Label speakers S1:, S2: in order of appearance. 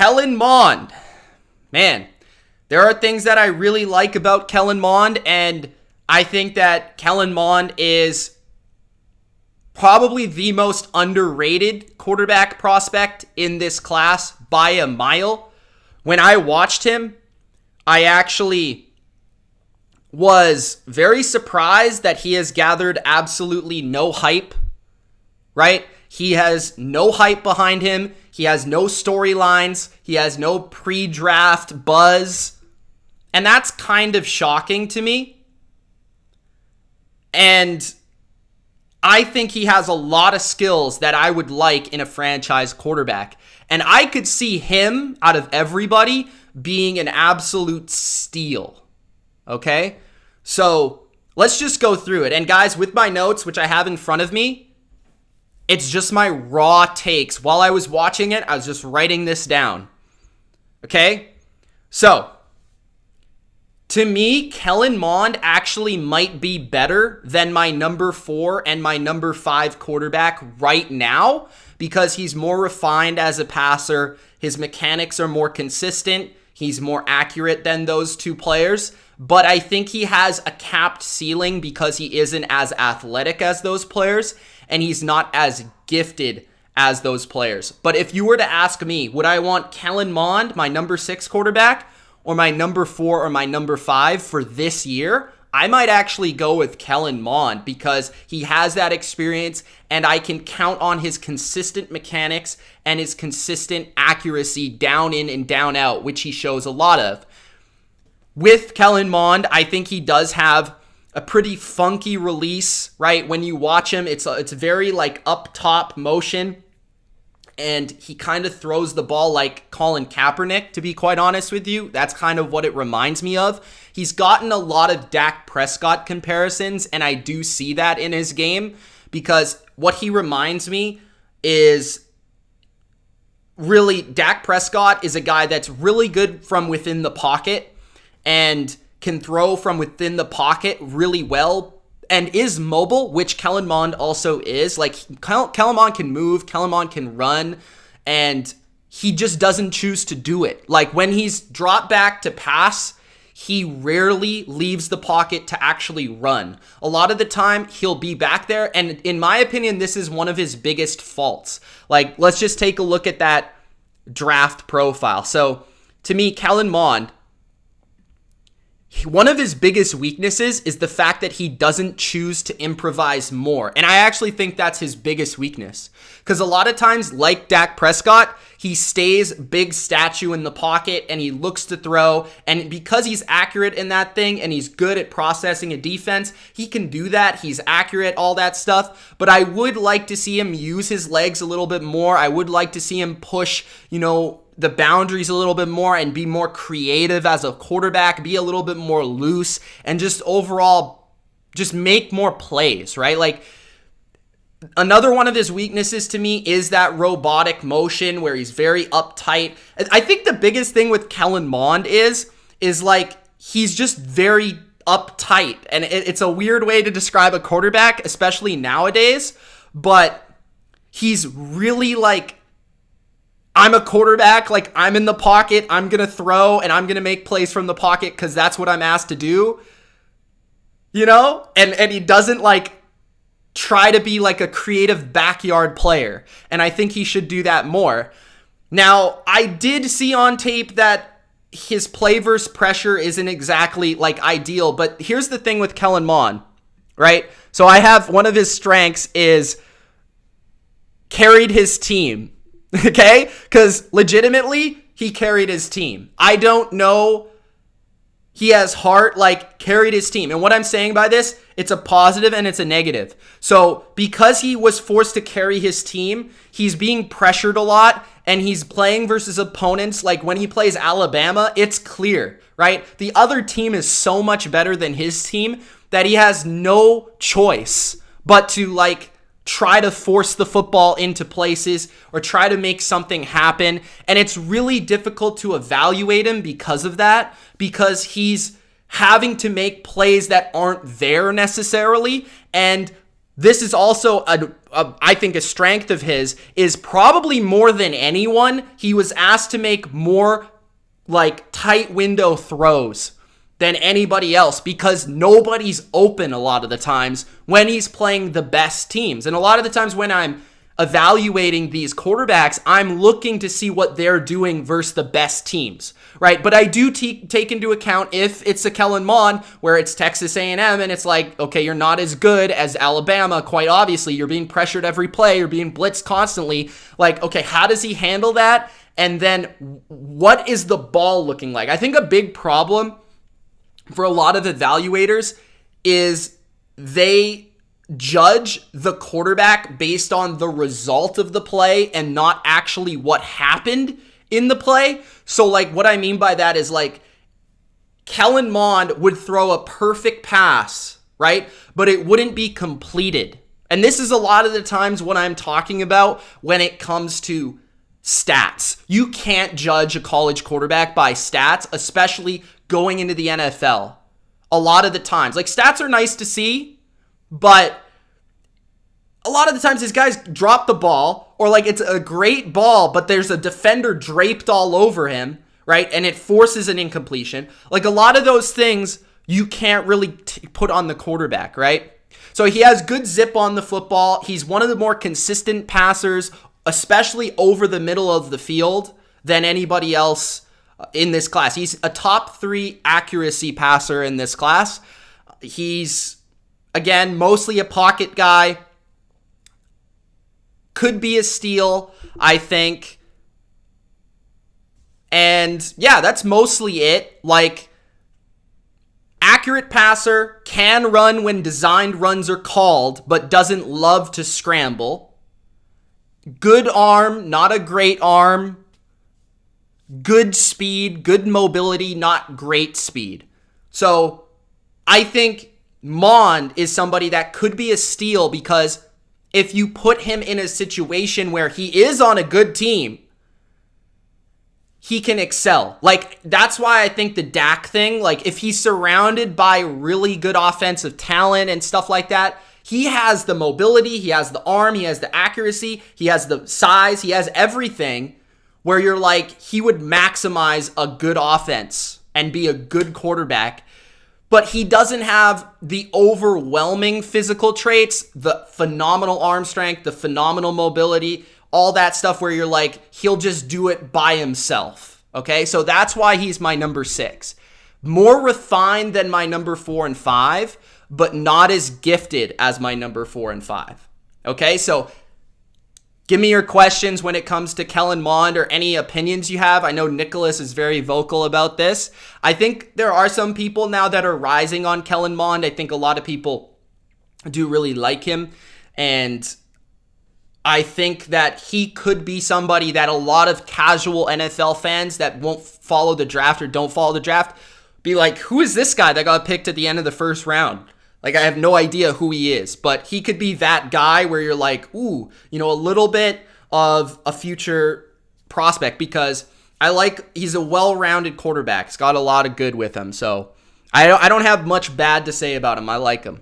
S1: Kellen Mond. Man, there are things that I really like about Kellen Mond, and I think that Kellen Mond is probably the most underrated quarterback prospect in this class by a mile. When I watched him, I actually was very surprised that he has gathered absolutely no hype, right? He has no hype behind him. He has no storylines. He has no pre-draft buzz. And that's kind of shocking to me. And I think he has a lot of skills that I would like in a franchise quarterback. And I could see him, out of everybody, being an absolute steal. Okay? So let's just go through it. And guys, with my notes, which I have in front of me, it's just my raw takes. While I was watching it, I was just writing this down. Okay? So, to me, Kellen Mond actually might be better than my number 4 and my number 5 quarterback right now because he's more refined as a passer. His mechanics are more consistent. He's more accurate than those two players. But I think he has a capped ceiling because he isn't as athletic as those players, and he's not as gifted as those players. But if you were to ask me, would I want Kellen Mond, my number 6 quarterback, or my number 4 or my number 5 for this year, I might actually go with Kellen Mond because he has that experience and I can count on his consistent mechanics and his consistent accuracy down in and down out, which he shows a lot of. With Kellen Mond, I think he does have a pretty funky release, right? When you watch him, it's very like up top motion. And he kind of throws the ball like Colin Kaepernick, to be quite honest with you. That's kind of what it reminds me of. He's gotten a lot of Dak Prescott comparisons, and I do see that in his game because what he reminds me is really Dak Prescott is a guy that's really good from within the pocket and can throw from within the pocket really well and is mobile, which Kellen Mond also is. Like, Kellen Mond can move, Kellen Mond can run, and he just doesn't choose to do it. Like, when he's dropped back to pass, he rarely leaves the pocket to actually run. A lot of the time, he'll be back there, and in my opinion, this is one of his biggest faults. Like, let's just take a look at that draft profile. So, to me, Kellen Mond, one of his biggest weaknesses is the fact that he doesn't choose to improvise more. And I actually think that's his biggest weakness. Because a lot of times, like Dak Prescott, he stays big statue in the pocket and he looks to throw. And because he's accurate in that thing and he's good at processing a defense, he can do that. He's accurate, all that stuff. But I would like to see him use his legs a little bit more. I would like to see him push, the boundaries a little bit more and be more creative as a quarterback, be a little bit more loose, and just overall just make more plays, right? Like, another one of his weaknesses to me is that robotic motion where he's very uptight. I think the biggest thing with Kellen Mond is like he's just very uptight, and it's a weird way to describe a quarterback, especially nowadays, but he's really like, I'm a quarterback, like I'm in the pocket, I'm going to throw, and I'm going to make plays from the pocket because that's what I'm asked to do, and he doesn't like try to be like a creative backyard player, and I think he should do that more. Now, I did see on tape that his play versus pressure isn't exactly like ideal, but here's the thing with Kellen Mond, right? So I have one of his strengths is carried his team. Okay? Because legitimately, he carried his team. I don't know. He has heart, like, carried his team. And what I'm saying by this, it's a positive and it's a negative. So because he was forced to carry his team, he's being pressured a lot and he's playing versus opponents. Like when he plays Alabama, it's clear, right? The other team is so much better than his team that he has no choice but to, like, try to force the football into places or try to make something happen. And it's really difficult to evaluate him because of that, because he's having to make plays that aren't there necessarily. And this is also I think a strength of his is probably more than anyone, he was asked to make more like tight window throws than anybody else because nobody's open a lot of the times when he's playing the best teams. And a lot of the times when I'm evaluating these quarterbacks, I'm looking to see what they're doing versus the best teams, right? But I do take into account if it's a Kellen Mond where it's Texas A&M and it's like, okay, you're not as good as Alabama, quite obviously. You're being pressured every play. You're being blitzed constantly. Like, okay, how does he handle that? And then what is the ball looking like? I think a big problem for a lot of evaluators is they judge the quarterback based on the result of the play and not actually what happened in the play. So like what I mean by that is like Kellen Mond would throw a perfect pass, right? But it wouldn't be completed. And this is a lot of the times what I'm talking about when it comes to stats. You can't judge a college quarterback by stats, especially going into the NFL. A lot of the times, like stats are nice to see, but a lot of the times these guys drop the ball or like it's a great ball, but there's a defender draped all over him, right? And it forces an incompletion. Like a lot of those things you can't really put on the quarterback, right? So he has good zip on the football. He's one of the more consistent passers, especially over the middle of the field than anybody else in this class. He's a top 3 accuracy passer in this class. He's, again, mostly a pocket guy. Could be a steal, I think. And yeah, that's mostly it. Like, accurate passer, can run when designed runs are called, but doesn't love to scramble. Good arm, not a great arm. Good speed, good mobility, not great speed. So I think Mond is somebody that could be a steal because if you put him in a situation where he is on a good team, he can excel. Like, that's why I think the Dak thing, like if he's surrounded by really good offensive talent and stuff like that, he has the mobility, he has the arm, he has the accuracy, he has the size, he has everything where you're like, he would maximize a good offense and be a good quarterback. But he doesn't have the overwhelming physical traits, the phenomenal arm strength, the phenomenal mobility, all that stuff where you're like, he'll just do it by himself. Okay, so that's why he's my number 6. More refined than my number 4 and 5, but not as gifted as my number 4 and 5. Okay, so give me your questions when it comes to Kellen Mond or any opinions you have. I know Nicholas is very vocal about this. I think there are some people now that are rising on Kellen Mond. I think a lot of people do really like him. And I think that he could be somebody that a lot of casual NFL fans that won't follow the draft or don't follow the draft be like, who is this guy that got picked at the end of the first round? Like, I have no idea who he is, but he could be that guy where you're like, ooh, you know, a little bit of a future prospect because he's a well-rounded quarterback. He's got a lot of good with him. So I don't have much bad to say about him. I like him.